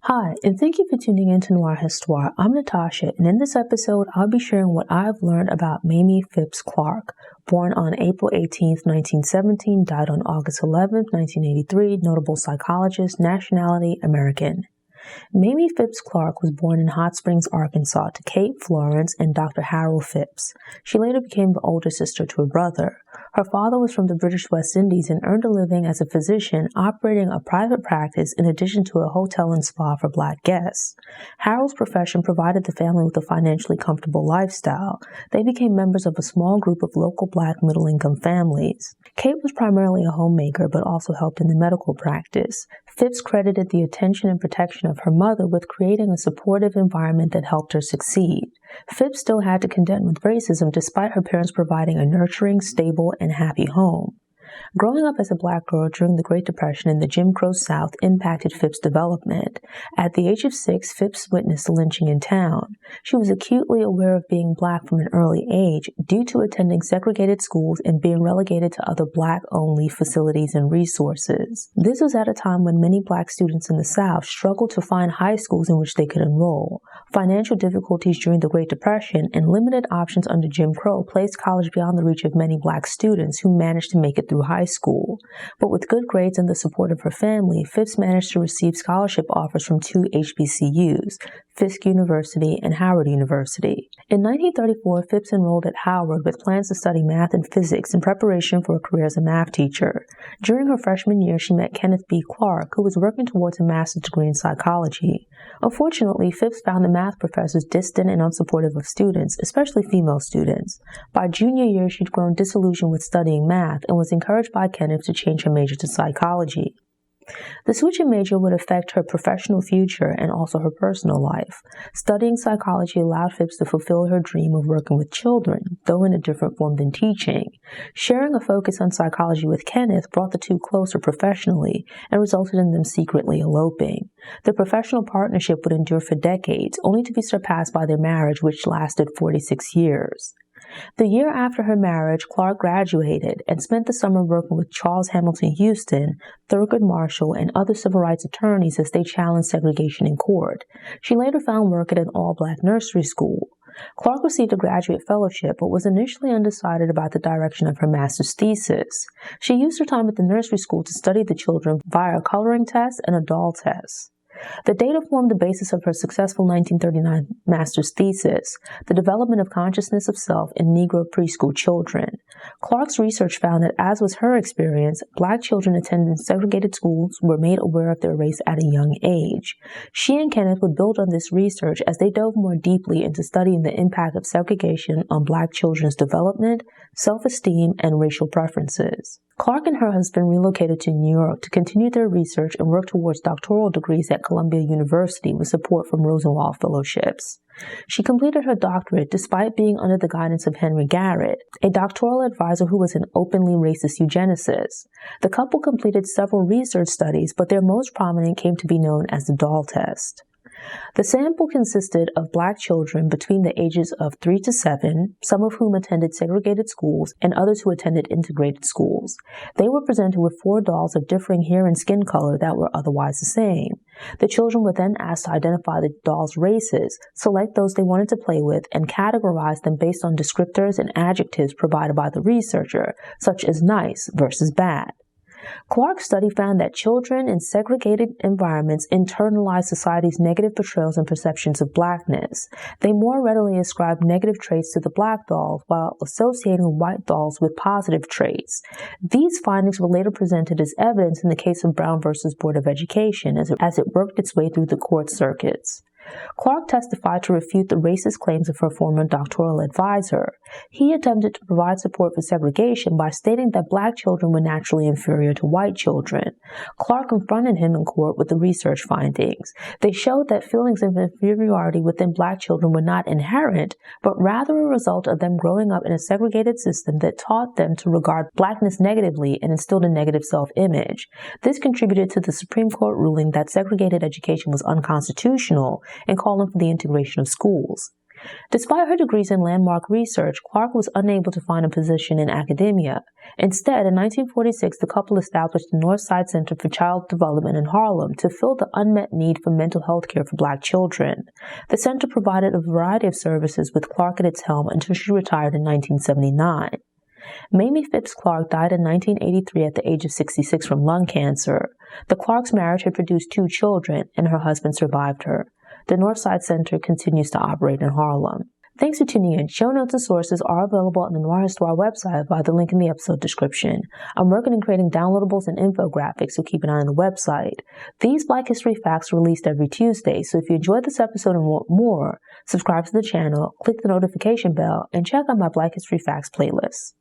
Hi, and thank you for tuning in to Noir Histoire. I'm Natasha, and in this episode, I'll be sharing what I've learned about Mamie Phipps Clark, born on April 18, 1917, died on August 11, 1983, notable psychologist, nationality, American. Mamie Phipps Clark was born in Hot Springs, Arkansas, to Kate Florence and Dr. Harold Phipps. She later became the older sister to her brother. Her father was from the British West Indies and earned a living as a physician, operating a private practice in addition to a hotel and spa for Black guests. Harold's profession provided the family with a financially comfortable lifestyle. They became members of a small group of local Black middle-income families. Kate was primarily a homemaker, but also helped in the medical practice. Phipps credited the attention and protection of her mother with creating a supportive environment that helped her succeed. Phipps still had to contend with racism despite her parents providing a nurturing, stable, and happy home. Growing up as a Black girl during the Great Depression in the Jim Crow South impacted Phipps' development. At the age of 6, Phipps witnessed lynching in town. She was acutely aware of being Black from an early age due to attending segregated schools and being relegated to other Black-only facilities and resources. This was at a time when many Black students in the South struggled to find high schools in which they could enroll. Financial difficulties during the Great Depression and limited options under Jim Crow placed college beyond the reach of many Black students who managed to make it through high school. But with good grades and the support of her family, Phipps managed to receive scholarship offers from 2 HBCUs, Fisk University and Howard University. In 1934, Phipps enrolled at Howard with plans to study math and physics in preparation for a career as a math teacher. During her freshman year, she met Kenneth B. Clark, who was working towards a master's degree in psychology. Unfortunately, Phipps found the math professors distant and unsupportive of students, especially female students. By junior year, she'd grown disillusioned with studying math and was encouraged by Kenneth to change her major to psychology. The switch in major would affect her professional future and also her personal life. Studying psychology allowed Phipps to fulfill her dream of working with children, though in a different form than teaching. Sharing a focus on psychology with Kenneth brought the two closer professionally and resulted in them secretly eloping. The professional partnership would endure for decades, only to be surpassed by their marriage, which lasted 46 years. The year after her marriage, Clark graduated and spent the summer working with Charles Hamilton Houston, Thurgood Marshall, and other civil rights attorneys as they challenged segregation in court. She later found work at an all-Black nursery school. Clark received a graduate fellowship, but was initially undecided about the direction of her master's thesis. She used her time at the nursery school to study the children via a coloring test and a doll test. The data formed the basis of her successful 1939 master's thesis, The Development of Consciousness of Self in Negro Preschool Children. Clark's research found that, as was her experience, Black children attending segregated schools were made aware of their race at a young age. She and Kenneth would build on this research as they dove more deeply into studying the impact of segregation on Black children's development, self-esteem, and racial preferences. Clark and her husband relocated to New York to continue their research and work towards doctoral degrees at Columbia University with support from Rosenwald Fellowships. She completed her doctorate despite being under the guidance of Henry Garrett, a doctoral advisor who was an openly racist eugenicist. The couple completed several research studies, but their most prominent came to be known as the doll test. The sample consisted of Black children between the ages of 3 to 7, some of whom attended segregated schools and others who attended integrated schools. They were presented with 4 dolls of differing hair and skin color that were otherwise the same. The children were then asked to identify the dolls' races, select those they wanted to play with, and categorize them based on descriptors and adjectives provided by the researcher, such as nice versus bad. Clark's study found that children in segregated environments internalize society's negative portrayals and perceptions of Blackness. They more readily ascribe negative traits to the Black dolls while associating white dolls with positive traits. These findings were later presented as evidence in the case of Brown versus Board of Education as it worked its way through the court circuits. Clark testified to refute the racist claims of her former doctoral advisor. He attempted to provide support for segregation by stating that Black children were naturally inferior to white children. Clark confronted him in court with the research findings. They showed that feelings of inferiority within Black children were not inherent, but rather a result of them growing up in a segregated system that taught them to regard Blackness negatively and instilled a negative self-image. This contributed to the Supreme Court ruling that segregated education was unconstitutional and calling for the integration of schools. Despite her degrees in landmark research, Clark was unable to find a position in academia. Instead, in 1946, the couple established the Northside Center for Child Development in Harlem to fill the unmet need for mental health care for Black children. The center provided a variety of services with Clark at its helm until she retired in 1979. Mamie Phipps Clark died in 1983 at the age of 66 from lung cancer. The Clarks' marriage had produced 2 children, and her husband survived her. The Northside Center continues to operate in Harlem. Thanks for tuning in. Show notes and sources are available on the Noir Histoire website via the link in the episode description. I'm working on creating downloadables and infographics, so keep an eye on the website. These Black History Facts are released every Tuesday, so if you enjoyed this episode and want more, subscribe to the channel, click the notification bell, and check out my Black History Facts playlist.